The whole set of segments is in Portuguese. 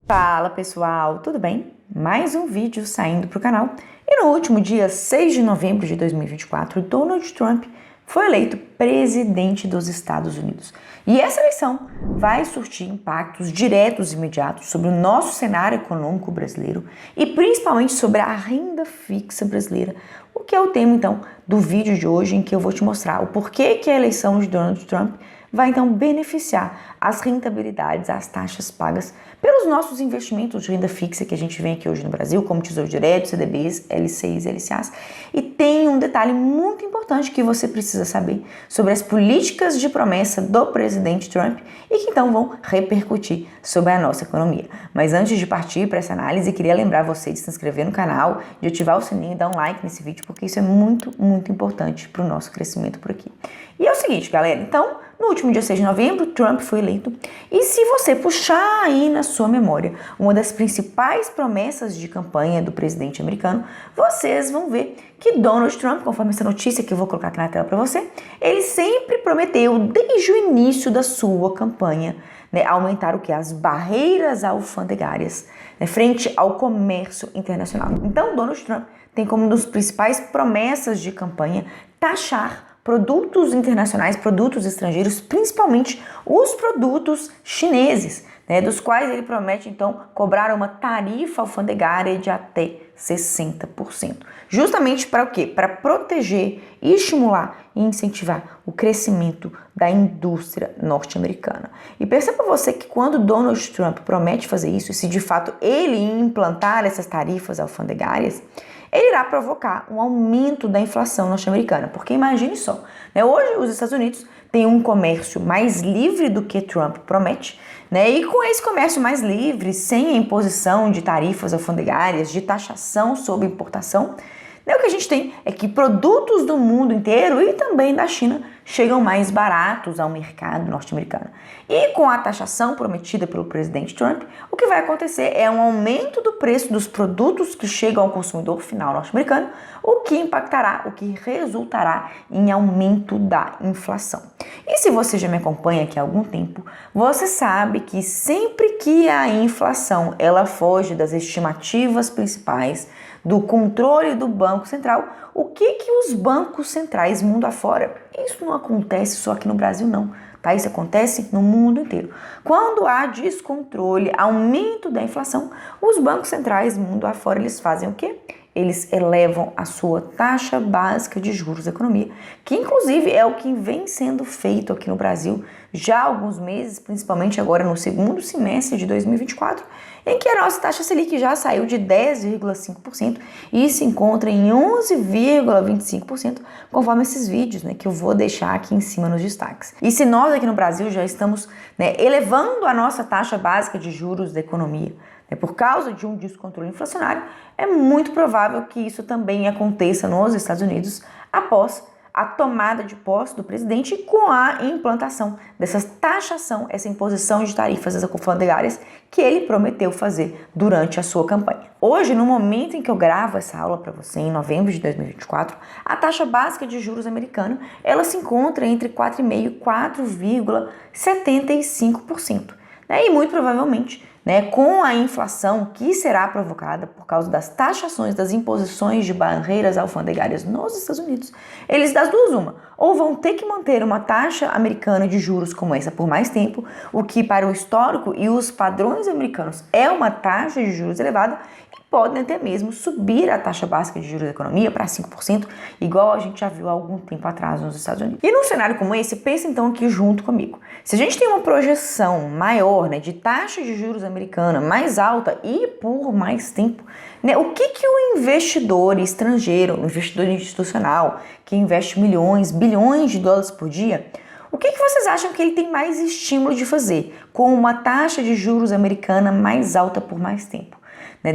Fala pessoal, tudo bem? Mais um vídeo saindo para o canal. E no último dia 6 de novembro de 2024, Donald Trump foi eleito presidente dos Estados Unidos. E essa eleição vai surtir impactos diretos e imediatos sobre o nosso cenário econômico brasileiro e principalmente sobre a renda fixa brasileira, o que é o tema então do vídeo de hoje, em que eu vou te mostrar o porquê que a eleição de Donald Trump vai então beneficiar as rentabilidades, as taxas pagas pelos nossos investimentos de renda fixa que a gente vê aqui hoje no Brasil, como Tesouro Direto, CDBs, LCIs, LCAs. E tem um detalhe muito importante que você precisa saber sobre as políticas de promessa do presidente Trump e que então vão repercutir sobre a nossa economia. Mas antes de partir para essa análise, queria lembrar você de se inscrever no canal, de ativar o sininho e dar um like nesse vídeo, porque isso é muito importante para o nosso crescimento por aqui. E é o seguinte, galera, então, no último dia 6 de novembro, Trump foi eleito. E se você puxar aí na sua memória uma das principais promessas de campanha do presidente americano, vocês vão ver que Donald Trump, conforme essa notícia que eu vou colocar aqui na tela para você, ele sempre prometeu, desde o início da sua campanha, aumentar o que? As barreiras alfandegárias, frente ao comércio internacional. Então, Donald Trump tem como uma das principais promessas de campanha taxar produtos internacionais, produtos estrangeiros, principalmente os produtos chineses, dos quais ele promete então cobrar uma tarifa alfandegária de até 60%. Justamente para o quê? Para proteger, estimular e incentivar o crescimento da indústria norte-americana. E perceba você que quando Donald Trump promete fazer isso, e se de fato ele implantar essas tarifas alfandegárias, ele irá provocar um aumento da inflação norte-americana, porque imagine só, hoje os Estados Unidos têm um comércio mais livre do que Trump promete, e com esse comércio mais livre, sem a imposição de tarifas alfandegárias, de taxação sobre importação, o que a gente tem é que produtos do mundo inteiro e também da China chegam mais baratos ao mercado norte-americano. E com a taxação prometida pelo presidente Trump, o que vai acontecer é um aumento do preço dos produtos que chegam ao consumidor final norte-americano, o que impactará, o que resultará em aumento da inflação. E se você já me acompanha aqui há algum tempo, você sabe que sempre que a inflação ela foge das estimativas principais do controle do Banco Central, o que os bancos centrais mundo afora? Isso não acontece só aqui no Brasil, não. Tá? Isso acontece no mundo inteiro. Quando há descontrole, aumento da inflação, os bancos centrais mundo afora, eles fazem o quê? Eles elevam a sua taxa básica de juros da economia, que inclusive é o que vem sendo feito aqui no Brasil já há alguns meses, principalmente agora no segundo semestre de 2024, em que a nossa taxa Selic já saiu de 10,5% e se encontra em 11,25%, conforme esses vídeos que eu vou deixar aqui em cima nos destaques. E se nós aqui no Brasil já estamos elevando a nossa taxa básica de juros da economia, por causa de um descontrole inflacionário, é muito provável que isso também aconteça nos Estados Unidos após a tomada de posse do presidente com a implantação dessa taxação, essa imposição de tarifas alfandegárias que ele prometeu fazer durante a sua campanha. Hoje, no momento em que eu gravo essa aula para você, em novembro de 2024, a taxa básica de juros americana, ela se encontra entre 4,5% e 4,75%. E muito provavelmente, com a inflação que será provocada por causa das taxações, das imposições de barreiras alfandegárias nos Estados Unidos, eles das duas uma, ou vão ter que manter uma taxa americana de juros como essa por mais tempo, o que para o histórico e os padrões americanos é uma taxa de juros elevada, e podem até mesmo subir a taxa básica de juros da economia para 5%, igual a gente já viu há algum tempo atrás nos Estados Unidos. E num cenário como esse, pensa então aqui junto comigo. Se a gente tem uma projeção maior de taxa de juros americana mais alta e por mais tempo, o que o investidor estrangeiro, o investidor institucional, que investe milhões, bilhões de dólares por dia, o que vocês acham que ele tem mais estímulo de fazer com uma taxa de juros americana mais alta por mais tempo?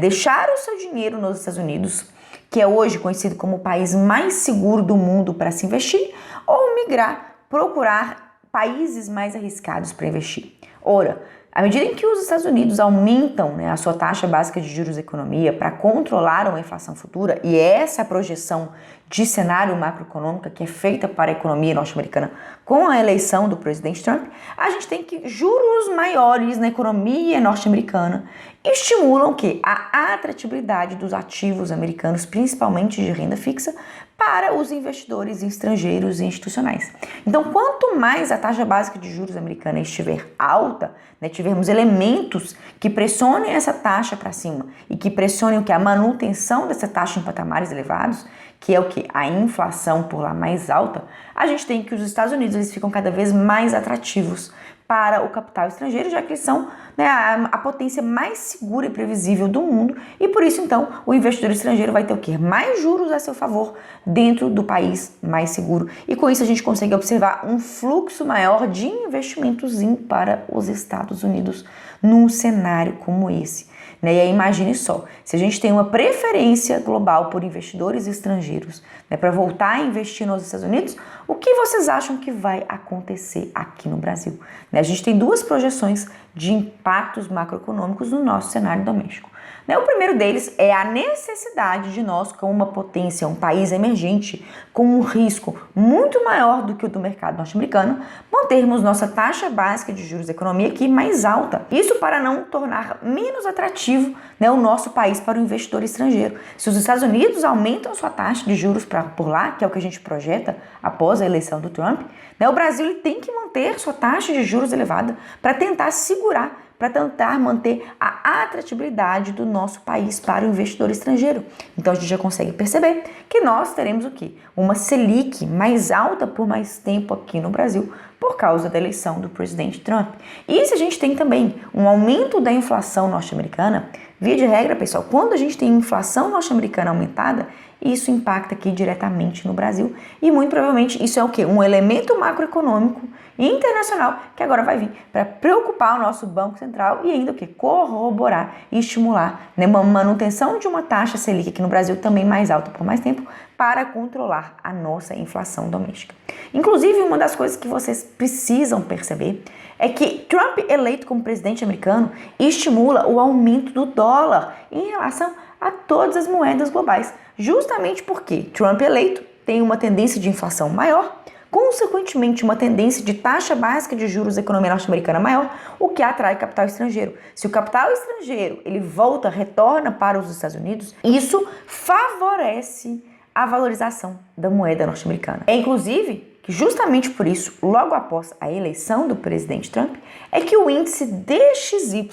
Deixar o seu dinheiro nos Estados Unidos, que é hoje conhecido como o país mais seguro do mundo para se investir, ou migrar, procurar países mais arriscados para investir? Ora, à medida em que os Estados Unidos aumentam a sua taxa básica de juros da economia para controlar uma inflação futura, e essa é a projeção de cenário macroeconômico que é feita para a economia norte-americana com a eleição do presidente Trump, a gente tem que juros maiores na economia norte-americana estimulam que a atratividade dos ativos americanos, principalmente de renda fixa, para os investidores estrangeiros e institucionais. Então, quanto mais a taxa básica de juros americana estiver alta, tivermos elementos que pressionem essa taxa para cima e que pressionem a manutenção dessa taxa em patamares elevados, que é o que? A inflação por lá mais alta, a gente tem que os Estados Unidos eles ficam cada vez mais atrativos para o capital estrangeiro, já que eles são a potência mais segura e previsível do mundo e por isso então o investidor estrangeiro vai ter o quê? Mais juros a seu favor dentro do país mais seguro e com isso a gente consegue observar um fluxo maior de investimentos para os Estados Unidos num cenário como esse. E aí imagine só, se a gente tem uma preferência global por investidores estrangeiros para voltar a investir nos Estados Unidos, o que vocês acham que vai acontecer aqui no Brasil? A gente tem duas projeções de impactos macroeconômicos no nosso cenário doméstico. O primeiro deles é a necessidade de nós, como uma potência, um país emergente, com um risco muito maior do que o do mercado norte-americano, mantermos nossa taxa básica de juros da economia aqui mais alta. Isso para não tornar menos atrativo o nosso país para o investidor estrangeiro. Se os Estados Unidos aumentam sua taxa de juros por lá, que é o que a gente projeta após a eleição do Trump, o Brasil ele tem que manter sua taxa de juros elevada para tentar segurar, para tentar manter a atratividade do nosso país para o investidor estrangeiro. Então a gente já consegue perceber que nós teremos o quê? Uma Selic mais alta por mais tempo aqui no Brasil por causa da eleição do presidente Trump. E se a gente tem também um aumento da inflação norte-americana, via de regra, pessoal, quando a gente tem inflação norte-americana aumentada, isso impacta aqui diretamente no Brasil e muito provavelmente isso é o quê? Um elemento macroeconômico internacional que agora vai vir para preocupar o nosso Banco Central e ainda o quê? Corroborar e estimular uma manutenção de uma taxa Selic aqui no Brasil também mais alta por mais tempo para controlar a nossa inflação doméstica. Inclusive, uma das coisas que vocês precisam perceber é que Trump eleito como presidente americano estimula o aumento do dólar em relação a todas as moedas globais, justamente porque Trump eleito tem uma tendência de inflação maior, consequentemente uma tendência de taxa básica de juros da economia norte-americana maior, o que atrai capital estrangeiro. Se o capital estrangeiro ele retorna para os Estados Unidos, isso favorece a valorização da moeda norte-americana. É inclusive que justamente por isso, logo após a eleição do presidente Trump, é que o índice DXY,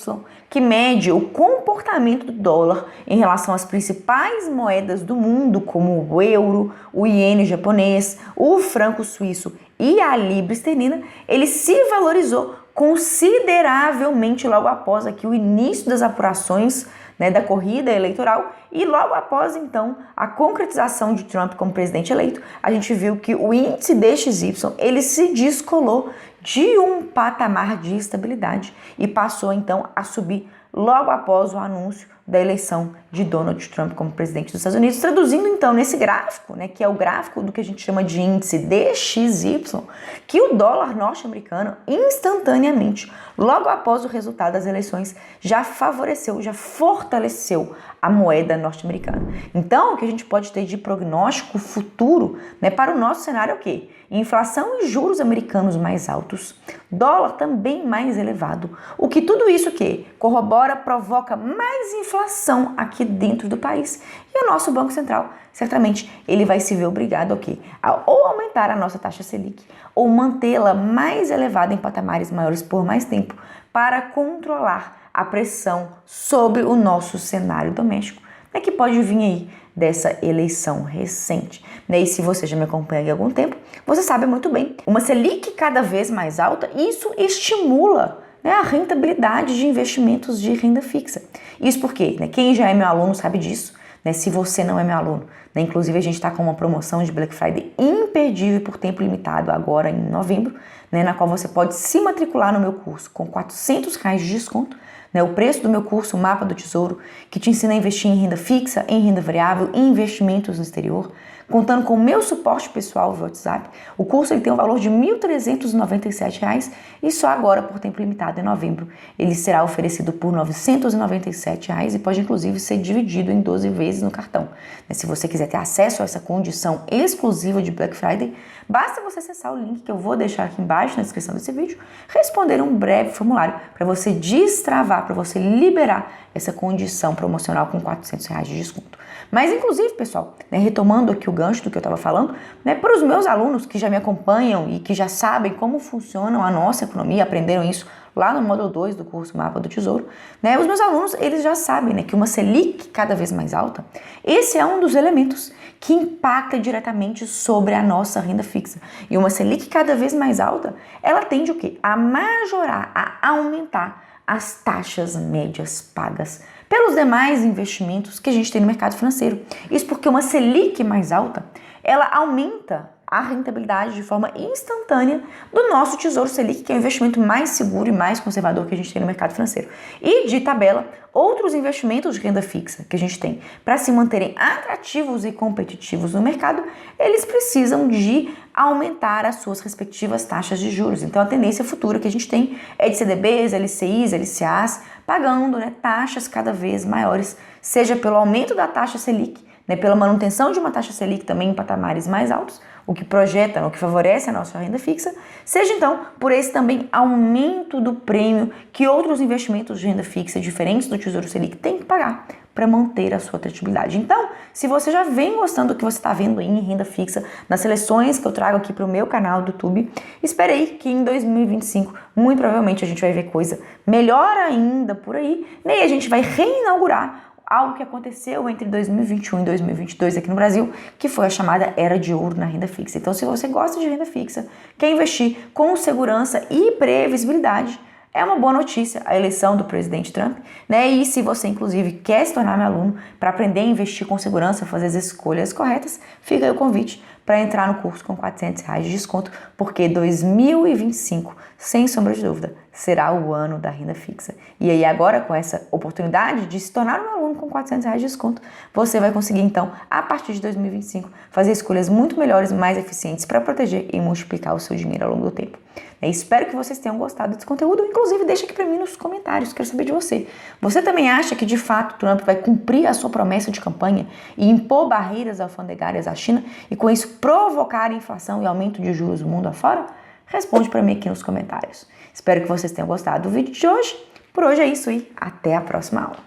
que mede o comportamento do dólar em relação às principais moedas do mundo, como o euro, o iene japonês, o franco suíço e a libra esterlina, ele se valorizou consideravelmente logo após aqui o início das apurações da corrida eleitoral e logo após então a concretização de Trump como presidente eleito, a gente viu que o índice DXY ele se descolou de um patamar de estabilidade e passou então a subir logo após o anúncio da eleição de Donald Trump como presidente dos Estados Unidos, traduzindo então nesse gráfico, que é o gráfico do que a gente chama de índice DXY, que o dólar norte-americano instantaneamente, logo após o resultado das eleições, já favoreceu, já fortaleceu a moeda norte-americana. Então, o que a gente pode ter de prognóstico futuro para o nosso cenário é o quê? Inflação e juros americanos mais altos, dólar também mais elevado, o que tudo isso que corrobora, provoca mais inflação aqui dentro do país e o nosso Banco Central, certamente, ele vai se ver obrigado a quê? A ou aumentar a nossa taxa Selic ou mantê-la mais elevada em patamares maiores por mais tempo para controlar a pressão sobre o nosso cenário doméstico, que pode vir aí dessa eleição recente. E se você já me acompanha há algum tempo, você sabe muito bem, uma Selic cada vez mais alta, isso estimula a rentabilidade de investimentos de renda fixa. Isso porque quem já é meu aluno sabe disso, se você não é meu aluno. Inclusive a gente está com uma promoção de Black Friday imperdível por tempo limitado agora em novembro, na qual você pode se matricular no meu curso com R$400 de desconto. O preço do meu curso, o Mapa do Tesouro, que te ensina a investir em renda fixa, em renda variável, em investimentos no exterior, contando com o meu suporte pessoal via WhatsApp. O curso ele tem um valor de R$ 1.397 e só agora, por tempo limitado, em novembro, ele será oferecido por R$ 997 e pode inclusive ser dividido em 12 vezes no cartão. Se você quiser ter acesso a essa condição exclusiva de Black Friday, basta você acessar o link que eu vou deixar aqui embaixo na descrição desse vídeo, responder um breve formulário para você destravar, para você liberar essa condição promocional com R$ 400 de desconto. Mas, inclusive, pessoal, retomando aqui o gancho do que eu estava falando, para os meus alunos que já me acompanham e que já sabem como funciona a nossa economia, aprenderam isso lá no módulo 2 do curso Mapa do Tesouro, os meus alunos, eles já sabem que uma Selic cada vez mais alta, esse é um dos elementos que impacta diretamente sobre a nossa renda fixa. E uma Selic cada vez mais alta, ela tende o quê? A majorar, a aumentar as taxas médias pagas pelos demais investimentos que a gente tem no mercado financeiro. Isso porque uma Selic mais alta, ela aumenta a rentabilidade de forma instantânea do nosso Tesouro Selic, que é o investimento mais seguro e mais conservador que a gente tem no mercado financeiro. E, de tabela, outros investimentos de renda fixa que a gente tem para se manterem atrativos e competitivos no mercado, eles precisam de aumentar as suas respectivas taxas de juros. Então, a tendência futura que a gente tem é de CDBs, LCIs, LCAs, pagando taxas cada vez maiores, seja pelo aumento da taxa Selic, pela manutenção de uma taxa Selic também em patamares mais altos, o que projeta, o que favorece a nossa renda fixa, seja então por esse também aumento do prêmio que outros investimentos de renda fixa diferentes do Tesouro Selic têm que pagar para manter a sua atratividade. Então, se você já vem gostando do que você está vendo aí em renda fixa, nas seleções que eu trago aqui para o meu canal do YouTube, espere aí que em 2025, muito provavelmente a gente vai ver coisa melhor ainda por aí, e a gente vai reinaugurar algo que aconteceu entre 2021 e 2022 aqui no Brasil, que foi a chamada Era de Ouro na renda fixa. Então, se você gosta de renda fixa, quer investir com segurança e previsibilidade, é uma boa notícia a eleição do presidente Trump, E se você, inclusive, quer se tornar meu aluno para aprender a investir com segurança, fazer as escolhas corretas, fica aí o convite para entrar no curso com R$ 400 de desconto, porque 2025, sem sombra de dúvida, será o ano da renda fixa. E aí agora, com essa oportunidade de se tornar um aluno com R$ 400 de desconto, você vai conseguir, então, a partir de 2025, fazer escolhas muito melhores, mais eficientes para proteger e multiplicar o seu dinheiro ao longo do tempo. Espero que vocês tenham gostado desse conteúdo. Inclusive, deixa aqui para mim nos comentários, quero saber de você. Você também acha que, de fato, Trump vai cumprir a sua promessa de campanha e impor barreiras alfandegárias à China e, com isso, provocar inflação e aumento de juros no mundo afora? Responde para mim aqui nos comentários. Espero que vocês tenham gostado do vídeo de hoje. Por hoje é isso e até a próxima aula.